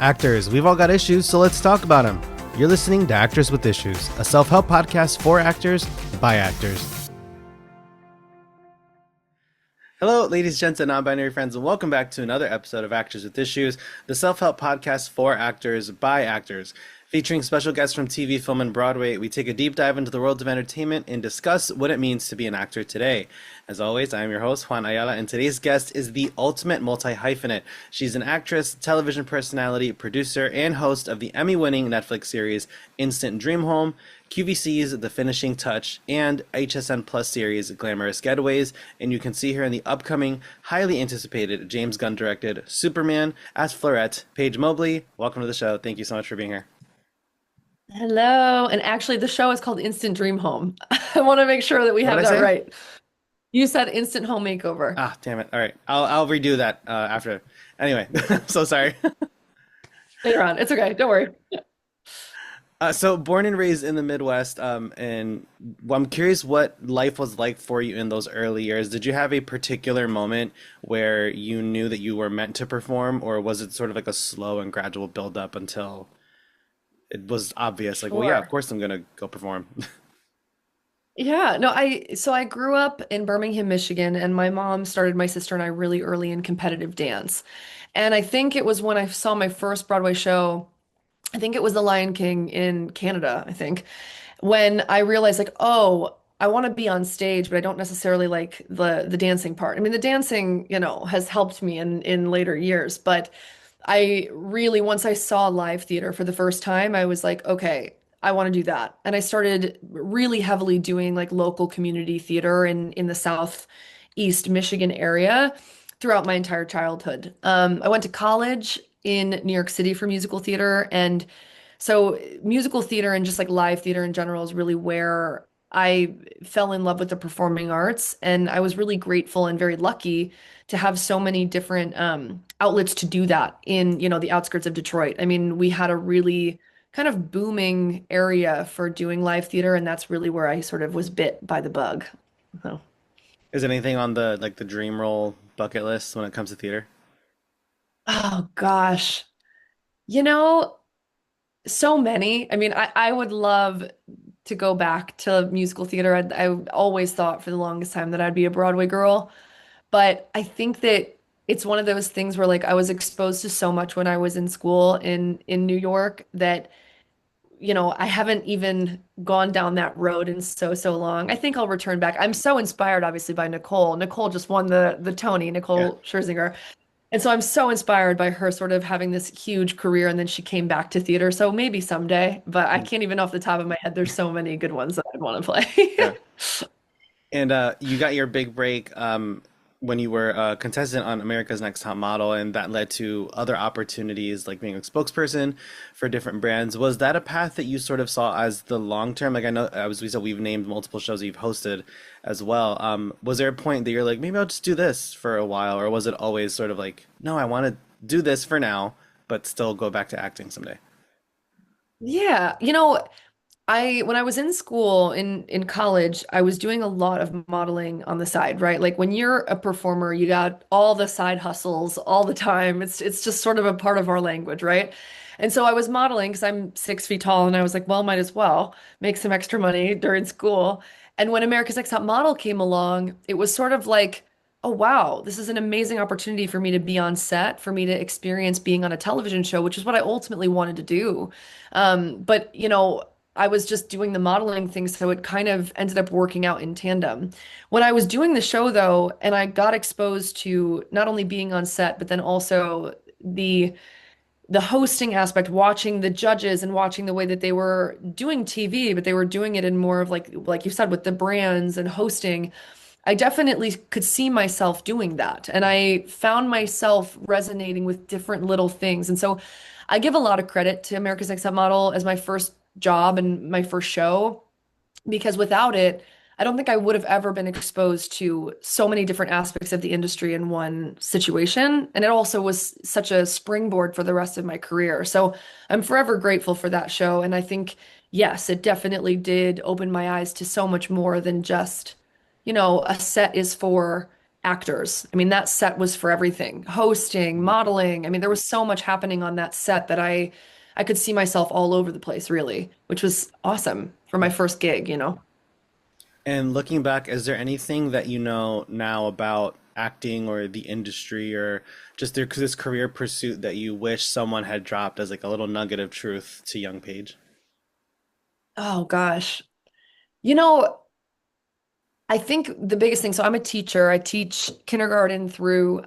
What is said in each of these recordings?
Actors, we've all got issues, so let's talk about them. You're listening to Actors with Issues, a self-help podcast for actors, by actors. Hello, ladies, gents, and non-binary friends, and welcome back to another episode of Actors with Issues, the self-help podcast for actors, by actors. Featuring special guests from TV, film, and Broadway, we take a deep dive into the world of entertainment and discuss what it means to be an actor today. As always, I am your host, Juan Ayala, and today's guest is the ultimate multi-hyphenate. She's an actress, television personality, producer, and host of the Emmy-winning Netflix series Instant Dream Home, QVC's The Finishing Touch, and HSN Plus series Glamorous Getaways, and you can see her in the upcoming, highly anticipated James Gunn-directed Superman as Fleurette. Paige Mobley, welcome to the show. Thank you so much for being here. Hello. And actually, the show is called Instant Dream Home. I want to make sure that we What have did I that say? right. You said Instant Home Makeover. Ah, damn it. All right. I'll redo that after. Anyway, I'm so sorry. Later on. It's okay. Don't worry. So born and raised in the Midwest, and I'm curious what life was like for you in those early years. Did you have a particular moment where you knew that you were meant to perform, or was it sort of like a slow and gradual build up until it was obvious, like, well, yeah, of Sure. course I'm gonna go perform. Yeah, no, I grew up in Birmingham, Michigan, and my mom started my sister and I really early in competitive dance. And I think it was when I saw my first Broadway show, I think it was The Lion King in Canada, I think, when I realized like, oh, I want to be on stage, but I don't necessarily like the dancing part. I mean, the dancing, has helped me in later years, but I really, once I saw live theater for the first time, I was like, okay, I want to do that. And I started really heavily doing like local community theater in the Southeast Michigan area throughout my entire childhood. I went to college in New York City for musical theater, and so musical theater and just like live theater in general is really where I fell in love with the performing arts. And I was really grateful and very lucky to have so many different outlets to do that in, the outskirts of Detroit. I mean, we had a really kind of booming area for doing live theater, and that's really where I sort of was bit by the bug. So, Is anything on the dream role bucket list when it comes to theater? oh gosh, you know, so many. I mean, I would love to go back to musical theater. I always thought for the longest time that I'd be a Broadway girl. But I think that it's one of those things where like I was exposed to so much when I was in school in New York that, I haven't even gone down that road in so long. I think I'll return back. I'm so inspired obviously by Nicole. Nicole just won the Tony, Yeah. Nicole Scherzinger. And so I'm so inspired by her sort of having this huge career and then she came back to theater. So maybe someday, but I Mm. can't even off the top of my head. There's so many good ones that I'd want to play. Yeah. And you got your big break when you were a contestant on America's Next Top Model, and that led to other opportunities like being a spokesperson for different brands. Was that a path that you sort of saw as the long term? Like I know, as we said, we've named multiple shows that you've hosted as well. Was there a point that you're like, maybe I'll just do this for a while, or was it always sort of like, no, I want to do this for now, but still go back to acting someday? Yeah, I when I was in school in college, I was doing a lot of modeling on the side, right? Like when you're a performer, you got all the side hustles all the time. It's just sort of a part of our language, right? And so I was modeling because I'm 6 feet tall, and I was like, well, might as well make some extra money during school. And when America's Next Top Model came along, it was sort of like, oh wow, this is an amazing opportunity for me to be on set, for me to experience being on a television show, which is what I ultimately wanted to do. But I was just doing the modeling thing, so it kind of ended up working out in tandem. When I was doing the show, though, and I got exposed to not only being on set, but then also the the hosting aspect, watching the judges and watching the way that they were doing TV, but they were doing it in more of like you said, with the brands and hosting. I definitely could see myself doing that. And I found myself resonating with different little things. And so I give a lot of credit to America's Next Top Model as my first job and my first show, because without it, I don't think I would have ever been exposed to so many different aspects of the industry in one situation. And it also was such a springboard for the rest of my career. So I'm forever grateful for that show. And I think, yes, it definitely did open my eyes to so much more than just, a set is for actors. I mean, that set was for everything, hosting, modeling. I mean, there was so much happening on that set that I could see myself all over the place, really, which was awesome for my first gig, you know. And looking back, is there anything that you know now about acting or the industry or just this career pursuit that you wish someone had dropped as like a little nugget of truth to young Paige? Oh gosh. You know, I think the biggest thing, so I'm a teacher. I teach kindergarten through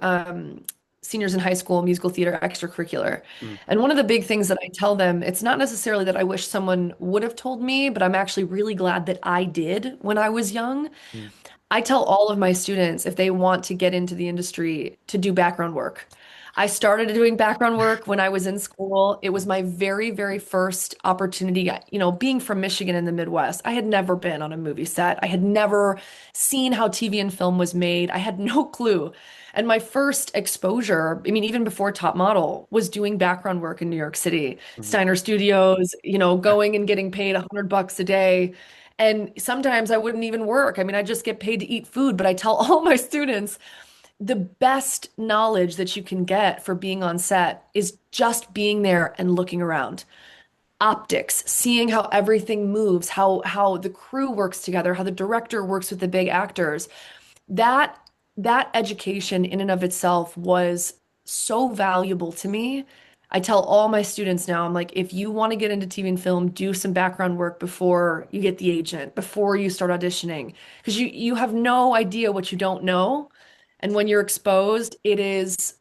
seniors in high school, musical theater, extracurricular. Mm, And one of the big things that I tell them, it's not necessarily that I wish someone would have told me, but I'm actually really glad that I did when I was young. mm, I tell all of my students if they want to get into the industry to do background work. I started doing background work when I was in school. It was my very, very first opportunity. You know, being from Michigan in the Midwest, I had never been on a movie set. I had never seen how TV and film was made. I had no clue. And my first exposure, I mean, even before Top Model, was doing background work in New York City, mm. Steiner Studios, you know, going and getting paid $100 a day. And sometimes I wouldn't even work. I mean, I just get paid to eat food, but I tell all my students the best knowledge that you can get for being on set is just being there and looking around. Optics, seeing how everything moves, how the crew works together, how the director works with the big actors. That that education in and of itself was so valuable to me. I tell all my students now, I'm like, if you want to get into TV and film, do some background work before you get the agent, before you start auditioning, because you have no idea what you don't know. And when you're exposed, it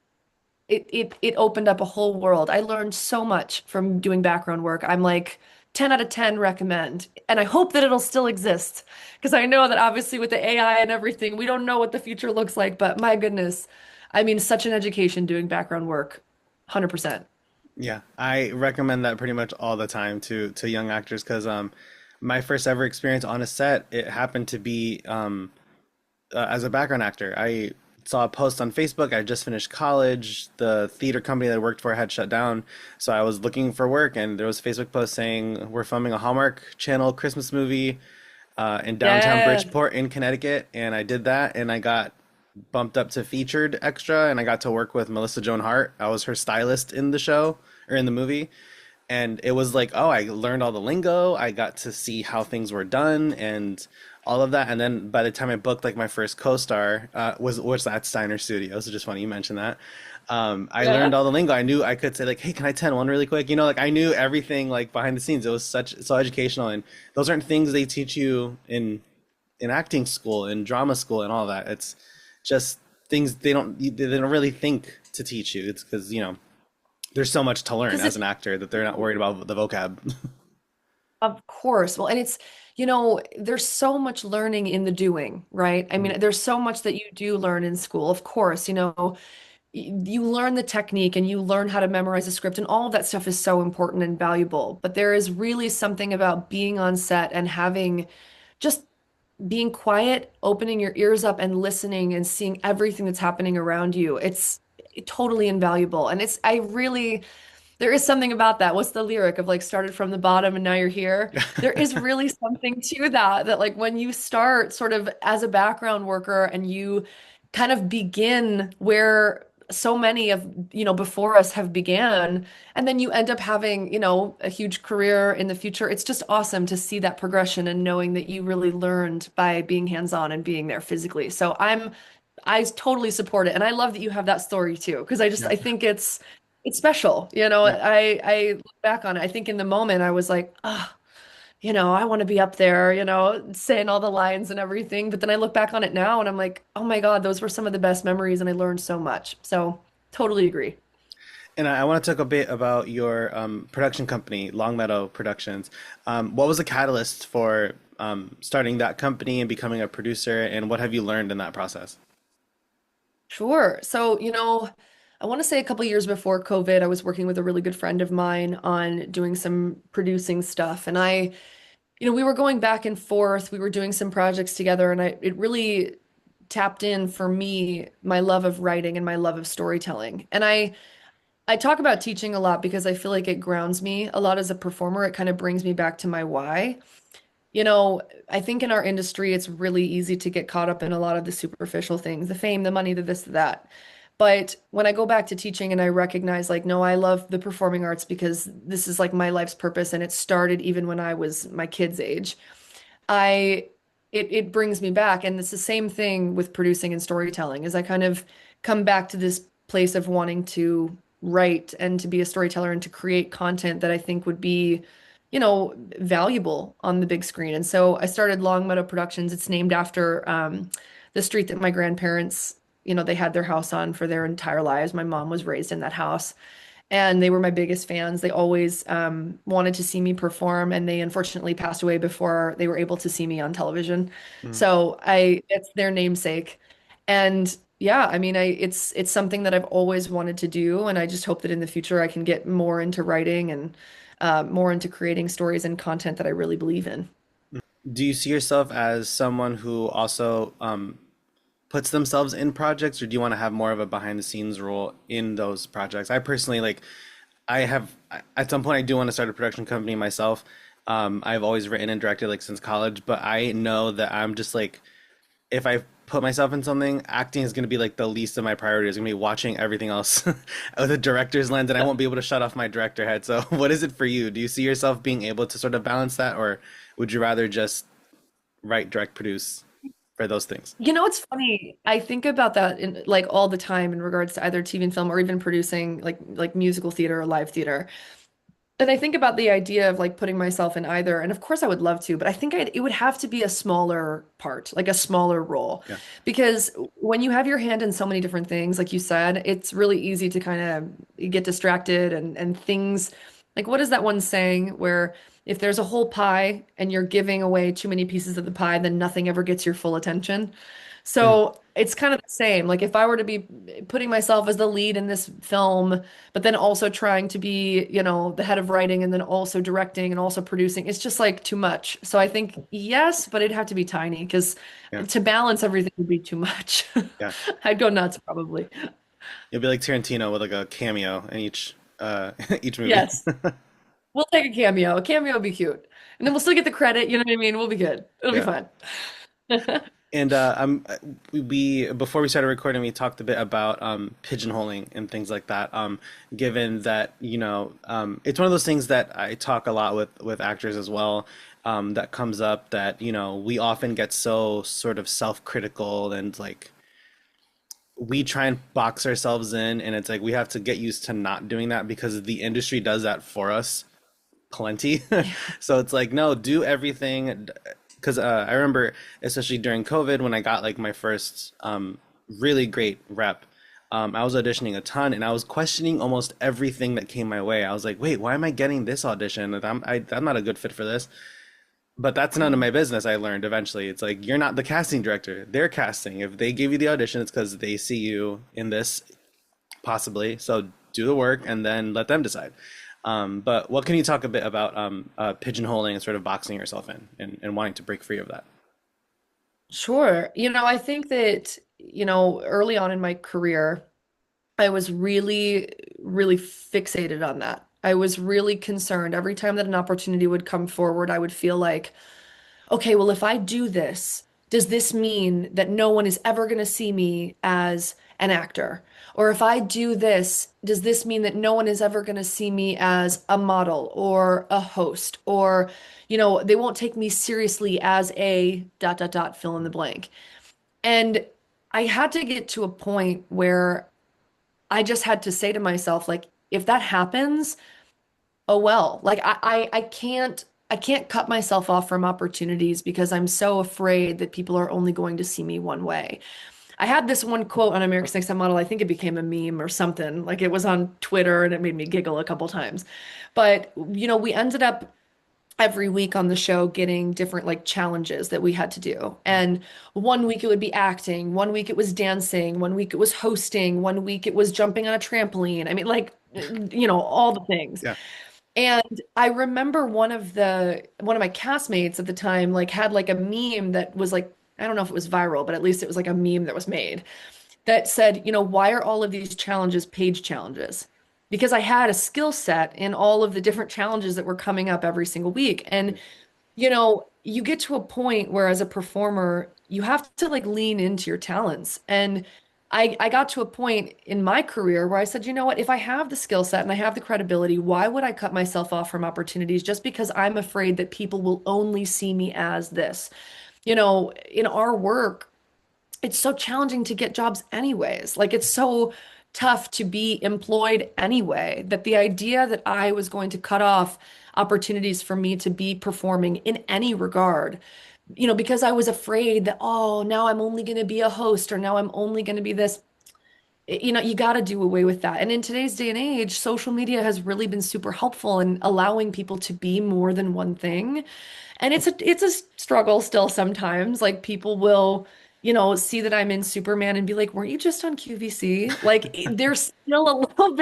opened up a whole world. I learned so much from doing background work. I'm like 10 out of 10 recommend. And I hope that it'll still exist because I know that obviously with the AI and everything, we don't know what the future looks like, but my goodness, I mean, such an education doing background work. 100%. Yeah, I recommend that pretty much all the time to young actors because my first ever experience on a set, it happened to be as a background actor. I saw a post on Facebook. I just finished college. The theater company that I worked for had shut down, so I was looking for work, and there was a Facebook post saying we're filming a Hallmark Channel Christmas movie in downtown Yes. Bridgeport in Connecticut, and I did that, and I got bumped up to featured extra, and I got to work with Melissa Joan Hart. I was her stylist in the show or in the movie, and it was like, oh, I learned all the lingo. I got to see how things were done and all of that. And then by the time I booked like my first co-star, was at Steiner Studios. So just funny you mentioned that. I Yeah. learned all the lingo. I knew I could say like, "Hey, can I 10-1 really quick?" You know, like I knew everything like behind the scenes. It was such so educational, and those aren't things they teach you in acting school, in drama school, and all that. It's just things they don't really think to teach you. It's because there's so much to learn Because as it's, an actor that they're not worried about the vocab. of course, well, and it's, you know, there's so much learning in the doing, right? I mean, there's so much that you do learn in school. Of course, you know, you learn the technique and you learn how to memorize a script, and all of that stuff is so important and valuable. But there is really something about being on set and having just being quiet, opening your ears up and listening and seeing everything that's happening around you. It's totally invaluable. And I really, there is something about that. What's the lyric of like started from the bottom and now you're here? There is really something to that like when you start sort of as a background worker and you kind of begin where so many of, you know, before us have began, and then you end up having, you know, a huge career in the future. It's just awesome to see that progression and knowing that you really learned by being hands-on and being there physically. So I totally support it. And I love that you have that story too, because Yeah, I think it's special. You know, yeah. I look back on it. I think in the moment I was like, oh, you know, I want to be up there, you know, saying all the lines and everything. But then I look back on it now and I'm like, oh my God, those were some of the best memories and I learned so much. So totally agree. And I want to talk a bit about your production company, Longmeadow Productions. What was the catalyst for starting that company and becoming a producer, and what have you learned in that process? Sure. So, you know, I want to say a couple years before COVID, I was working with a really good friend of mine on doing some producing stuff. And you know, we were going back and forth. We were doing some projects together, and it really tapped in for me my love of writing and my love of storytelling. And I talk about teaching a lot because I feel like it grounds me a lot as a performer. It kind of brings me back to my why. You know, I think in our industry, it's really easy to get caught up in a lot of the superficial things, the fame, the money, the this, the that. But when I go back to teaching and I recognize, like, no, I love the performing arts because this is like my life's purpose, and it started even when I was my kid's age. I it brings me back, and it's the same thing with producing and storytelling, is I kind of come back to this place of wanting to write and to be a storyteller and to create content that I think would be, valuable on the big screen. And so I started Long Meadow Productions. It's named after the street that my grandparents, they had their house on for their entire lives. My mom was raised in that house and they were my biggest fans. They always wanted to see me perform, and they unfortunately passed away before they were able to see me on television. Mm. So it's their namesake. And yeah, I mean, it's something that I've always wanted to do, and I just hope that in the future I can get more into writing and more into creating stories and content that I really believe in. Do you see yourself as someone who also puts themselves in projects, or do you want to have more of a behind the scenes role in those projects? I personally like, at some point I do want to start a production company myself. I've always written and directed like since college, but I know that I'm just like, if I put myself in something, acting is going to be like the least of my priorities. I'm going to be watching everything else with a director's lens, and I won't be able to shut off my director head. So, what is it for you? Do you see yourself being able to sort of balance that, or would you rather just write, direct, produce for those things? It's funny. I think about that in like all the time in regards to either TV and film or even producing like musical theater or live theater. And I think about the idea of like putting myself in either, and of course I would love to, but I think it would have to be a smaller part, like a smaller role. Yeah. Because when you have your hand in so many different things, like you said, it's really easy to kind of get distracted and things like what is that one saying where if there's a whole pie and you're giving away too many pieces of the pie, then nothing ever gets your full attention. Mm. So it's kind of the same. Like if I were to be putting myself as the lead in this film, but then also trying to be, the head of writing and then also directing and also producing, it's just like too much. So I think yes, but it'd have to be tiny because Yeah. to balance everything would be too much. Yeah. I'd go nuts probably. You'll be like Tarantino with like a cameo in each each movie. Yes. We'll take a cameo. A cameo would be cute. And then we'll still get the credit, you know what I mean? We'll be good. It'll be Yeah. fun. And we before we started recording, we talked a bit about pigeonholing and things like that. Given that it's one of those things that I talk a lot with actors as well. That comes up that we often get so sort of self-critical and like we try and box ourselves in, and it's like we have to get used to not doing that because the industry does that for us plenty. So it's like, no, do everything. Because I remember, especially during COVID, when I got like my first really great rep, I was auditioning a ton, and I was questioning almost everything that came my way. I was like, wait, why am I getting this audition? I'm not a good fit for this. But that's none of my business. I learned eventually. It's like you're not the casting director. They're casting. If they give you the audition, it's because they see you in this possibly. So do the work and then let them decide. But what can you talk a bit about pigeonholing and sort of boxing yourself in and wanting to break free of that? Sure. I think that, early on in my career, I was really, really fixated on that. I was really concerned. Every time that an opportunity would come forward, I would feel like, okay, well, if I do this, does this mean that no one is ever going to see me as an actor? Or if I do this, does this mean that no one is ever going to see me as a model or a host? Or, they won't take me seriously as a dot, dot, dot, fill in the blank. And I had to get to a point where I just had to say to myself, like, if that happens, oh well. Like I can't cut myself off from opportunities because I'm so afraid that people are only going to see me one way. I had this one quote on America's Next Top Model. I think it became a meme or something. Like it was on Twitter and it made me giggle a couple times. But we ended up every week on the show getting different like challenges that we had to do. And one week it would be acting, one week it was dancing, one week it was hosting, one week it was jumping on a trampoline. I mean, like, all the things. Yeah. And I remember one of my castmates at the time like had like a meme that was like, I don't know if it was viral, but at least it was like a meme that was made that said, why are all of these challenges page challenges? Because I had a skill set in all of the different challenges that were coming up every single week. And you get to a point where as a performer, you have to like lean into your talents. And I got to a point in my career where I said, you know what, if I have the skill set and I have the credibility, why would I cut myself off from opportunities just because I'm afraid that people will only see me as this? In our work, it's so challenging to get jobs anyways. Like it's so tough to be employed anyway, that the idea that I was going to cut off opportunities for me to be performing in any regard, because I was afraid that, oh, now I'm only going to be a host or now I'm only going to be this. You got to do away with that. And in today's day and age, social media has really been super helpful in allowing people to be more than one thing. And it's a struggle still sometimes. Like people will, see that I'm in Superman and be like, "Weren't you just on QVC?" Like there's still a little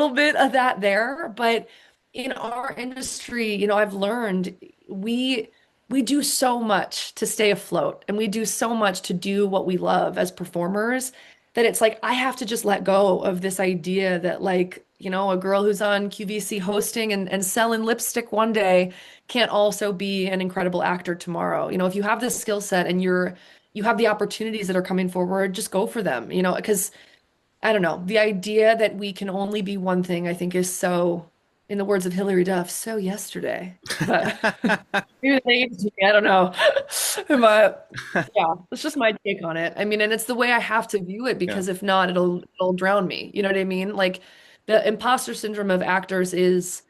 bit of that there, but in our industry, I've learned we we do so much to stay afloat and we do so much to do what we love as performers that it's like I have to just let go of this idea that like, a girl who's on QVC hosting and selling lipstick one day can't also be an incredible actor tomorrow. If you have this skill set and you have the opportunities that are coming forward, just go for them, because I don't know, the idea that we can only be one thing, I think is so, in the words of Hilary Duff, so yesterday. But maybe they aged me, I don't know. But yeah, it's just my take on it. I mean, and it's the way I have to view it Yeah. because if not, it'll drown me. You know what I mean? Like the imposter syndrome of actors is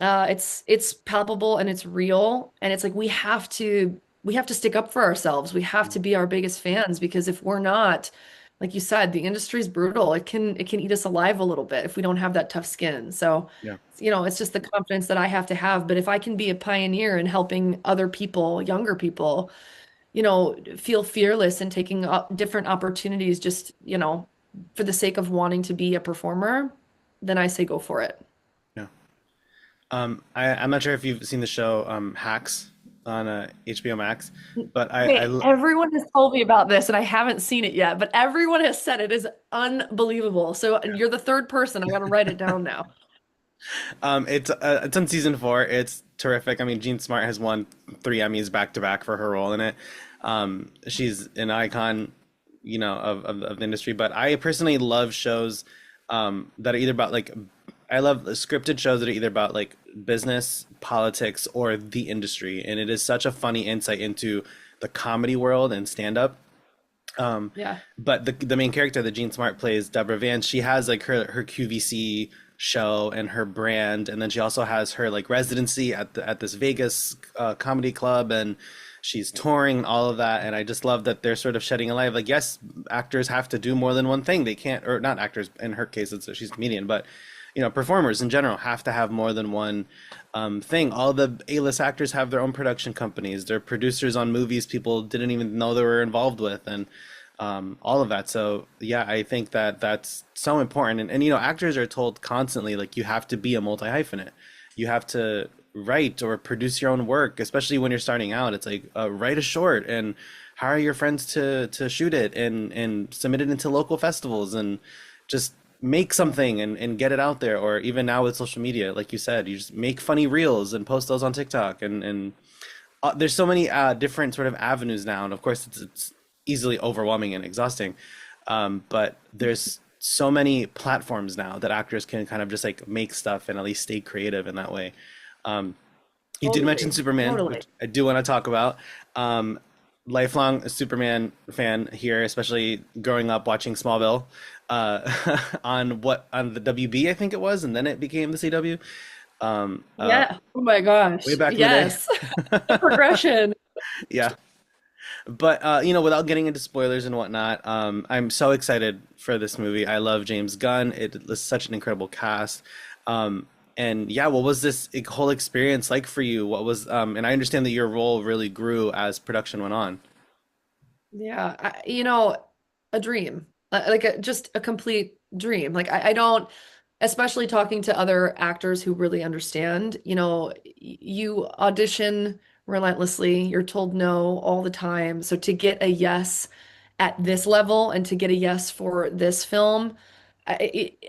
it's palpable and it's real. And it's like we have to stick up for ourselves. We have to be our biggest fans because if we're not, like you said, the industry's brutal. It can eat us alive a little bit if we don't have that tough skin. So, Yeah. it's just the confidence that I have to have. But if I can be a pioneer in helping other people, younger people, feel fearless and taking different opportunities just, for the sake of wanting to be a performer, then I say go for it. Yeah. I'm not sure if you've seen the show Hacks on HBO Max, but Wait, everyone has told me about this and I haven't seen it yet, but everyone has said it is unbelievable. So you're the third person. I got to write it down now. it's on season 4. It's terrific. I mean, Jean Smart has won 3 Emmys back to back for her role in it. She's an icon, of the industry. But I personally love shows that are either about like I love scripted shows that are either about like business, politics, or the industry, and it is such a funny insight into the comedy world and stand up. Yeah. But the main character that Jean Smart plays, Deborah Vance, she has like her QVC show and her brand, and then she also has her like residency at this Vegas comedy club, and she's touring and all of that. And I just love that they're sort of shedding a light of like, yes, actors have to do more than one thing. They can't, or not actors in her case, she's a comedian, but performers in general have to have more than one thing. All the A-list actors have their own production companies. They're producers on movies people didn't even know they were involved with, and all of that. So yeah, I think that that's so important. And actors are told constantly like you have to be a multi-hyphenate. You have to write or produce your own work, especially when you're starting out. It's like write a short and hire your friends to shoot it and submit it into local festivals and just make something and get it out there. Or even now with social media, like you said, you just make funny reels and post those on TikTok and there's so many different sort of avenues now. And of course it's easily overwhelming and exhausting. But there's so many platforms now that actors can kind of just like make stuff and at least stay creative in that way. Um, you did mention Totally. Superman, Totally. which I do want to talk about. Lifelong Superman fan here, especially growing up watching Smallville on the WB, I think it was, and then it became the CW. Um, uh, Yeah. Oh my Way gosh. back in the day. Yes. The progression. Yeah. But without getting into spoilers and whatnot, I'm so excited for this movie. I love James Gunn. It is such an incredible cast. And yeah, what was this whole experience like for you? What was and I understand that your role really grew as production went on. Yeah, a dream, like just a complete dream. Like I don't, especially talking to other actors who really understand, you audition relentlessly, you're told no all the time. So to get a yes at this level and to get a yes for this film,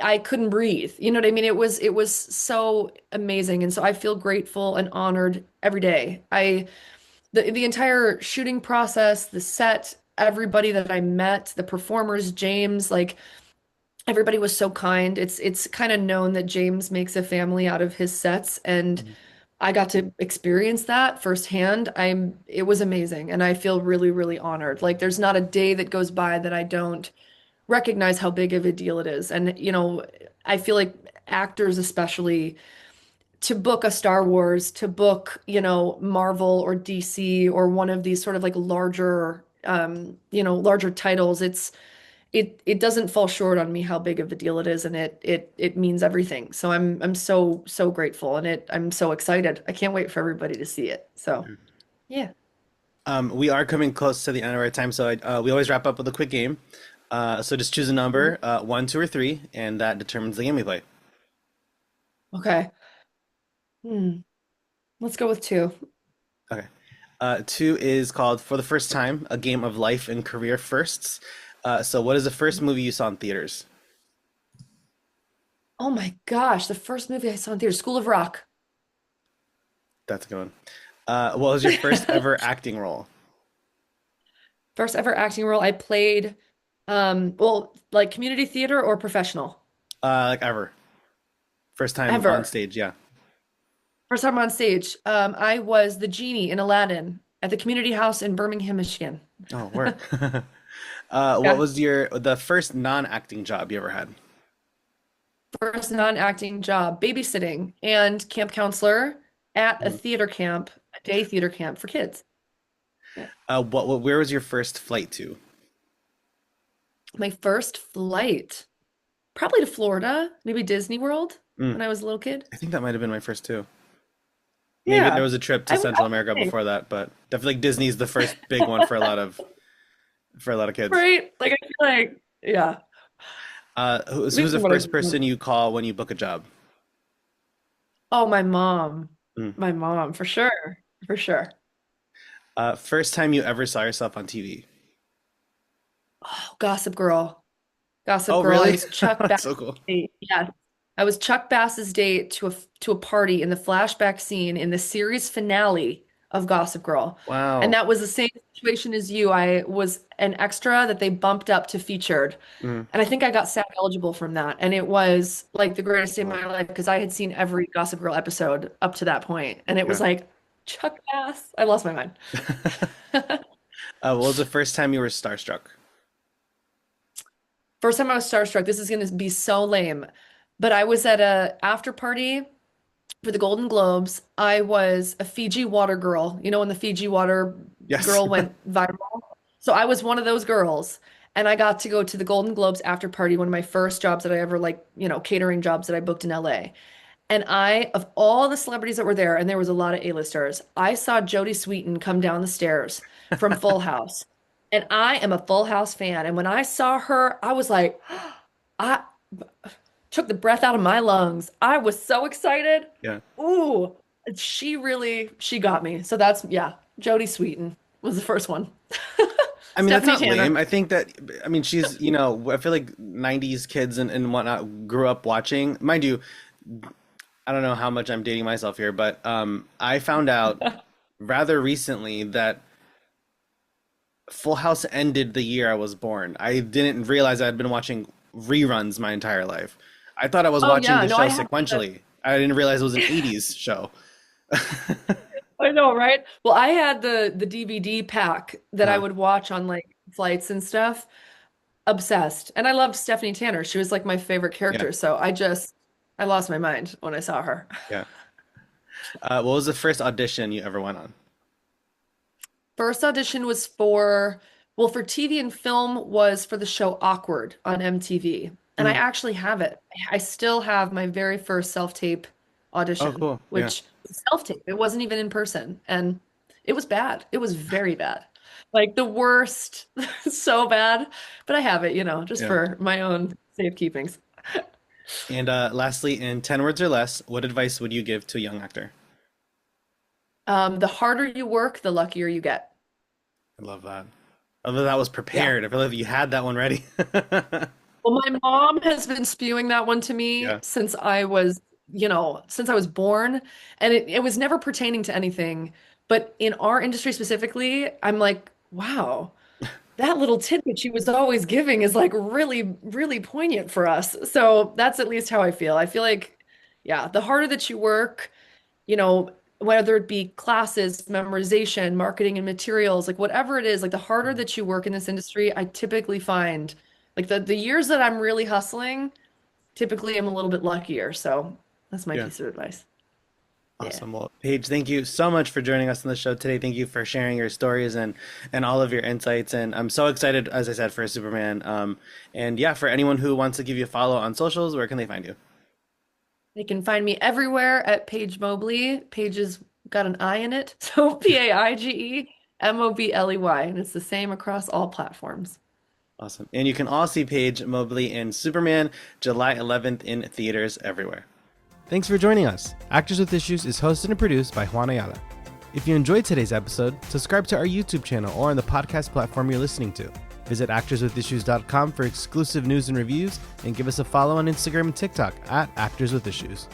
I couldn't breathe. You know what I mean? It was so amazing. And so I feel grateful and honored every day. The entire shooting process, the set, everybody that I met, the performers, James, like everybody was so kind. It's kind of known that James makes a family out of his sets, and Mhm. I got to experience that firsthand. It was amazing, and I feel really, really honored. Like there's not a day that goes by that I don't recognize how big of a deal it is. And I feel like actors especially to book a Star Wars, to book, Marvel or DC or one of these sort of like larger larger titles, it doesn't fall short on me how big of a deal it is, and it means everything. So I'm so so grateful, and I'm so excited. I can't wait for everybody to see it. So, yeah. We are coming close to the end of our time, so we always wrap up with a quick game. So just choose a Mhm. number, one, two, or three, and that determines the game we play. Okay. Hmm. Let's go with two. Okay. Two is called For the First Time, a game of life and career firsts. So what is the first movie you saw in theaters? Oh my gosh, the first movie I saw in theater, School of Rock. That's a good one. What was your first ever acting role? First ever acting role I played, well, like community theater or professional? Like ever. First time on Ever. stage, yeah. First time on stage, I was the genie in Aladdin at the community house in Birmingham, Michigan. Oh, work. What Yeah. was the first non-acting job you ever had? First non-acting job, babysitting and camp counselor at a Mhm. theater camp, a day theater camp for kids. Yeah. Where was your first flight to? My first flight, probably to Florida, maybe Disney World Mm, when I was a little kid. I think that might have been my first too. Maybe there Yeah. was a trip to I Central would America say, before that, but definitely Disney's the first big one for a lot of kids. right? Like I feel like, yeah, at Who's least the from what I've first done. person you call when you book a job? Oh, my mom. Mm. My mom, for sure. For sure. First time you ever saw yourself on TV? Oh, Gossip Girl. Gossip Oh, Girl. I really? was Chuck That's Bass's so cool. date. Yes. I was Chuck Bass's date to a party in the flashback scene in the series finale of Gossip Girl. And Wow. that was the same situation as you. I was an extra that they bumped up to featured. Mm. And I think I got SAG eligible from that. And it was like the greatest day of Wow. my life because I had seen every Gossip Girl episode up to that point. And it was Yeah. like, Chuck Bass. I lost my mind. What was the first time you were starstruck? First time I was starstruck, this is going to be so lame, but I was at a after party for the Golden Globes. I was a Fiji water girl. You know when the Fiji water Yes. girl went viral? So I was one of those girls, and I got to go to the Golden Globes after party, one of my first jobs that I ever like, catering jobs that I booked in LA. And of all the celebrities that were there, and there was a lot of A-listers, I saw Jodie Sweetin come down the stairs from Full House. And I am a Full House fan. And when I saw her, I was like, I took the breath out of my lungs. I was so excited. Yeah. Ooh, she got me. So yeah, Jodie Sweetin was the first one. I mean, that's Stephanie not Tanner. lame. I think that, I mean, I feel like 90s kids and whatnot grew up watching. Mind you, I don't know how much I'm dating myself here, but I found out rather recently that Full House ended the year I was born. I didn't realize I'd been watching reruns my entire life. I thought I was Oh watching yeah, the no, show sequentially. I didn't realize it was an 80s show. I know, right? Well, I had the DVD pack that I Uh, would watch on like flights and stuff. Obsessed. And I loved Stephanie Tanner. She was like my favorite yeah, character. So I lost my mind when I saw her. yeah. What was the first audition you ever went on? First audition was for TV and film was for the show Awkward on MTV. And I Mm. actually have it. I still have my very first self-tape Oh, audition, cool. Yeah, which was self-tape. It wasn't even in person. And it was bad. It was very bad. Like the worst, so bad. But I have it, just yeah. for my own safekeepings. And lastly, in 10 words or less, what advice would you give to a young actor? The harder you work, the luckier you get. I love that. Although that was Yeah. prepared. I feel like you had that one ready. Well, my mom has been spewing that one to me Yeah. since I was, since I was born, and it was never pertaining to anything. But in our industry specifically, I'm like, wow, that little tidbit she was always giving is like really, really poignant for us. So that's at least how I feel. I feel like, yeah, the harder that you work, whether it be classes, memorization, marketing and materials, like whatever it is, like the harder that you work in this industry, I typically find like the years that I'm really hustling, typically I'm a little bit luckier. So that's my Yeah. piece of advice. Yeah. Awesome. Well, Paige, thank you so much for joining us on the show today. Thank you for sharing your stories and all of your insights. And I'm so excited, as I said, for Superman. And yeah, for anyone who wants to give you a follow on socials, where can they find you? They can find me everywhere at Paige Mobley. Paige has got an I in it. So Paige Mobley. And it's the same across all platforms. Awesome. And you can all see Paige Mobley in Superman July 11th in theaters everywhere. Thanks for joining us. Actors with Issues is hosted and produced by Juan Ayala. If you enjoyed today's episode, subscribe to our YouTube channel or on the podcast platform you're listening to. Visit actorswithissues.com for exclusive news and reviews, and give us a follow on Instagram and TikTok at Actors with Issues.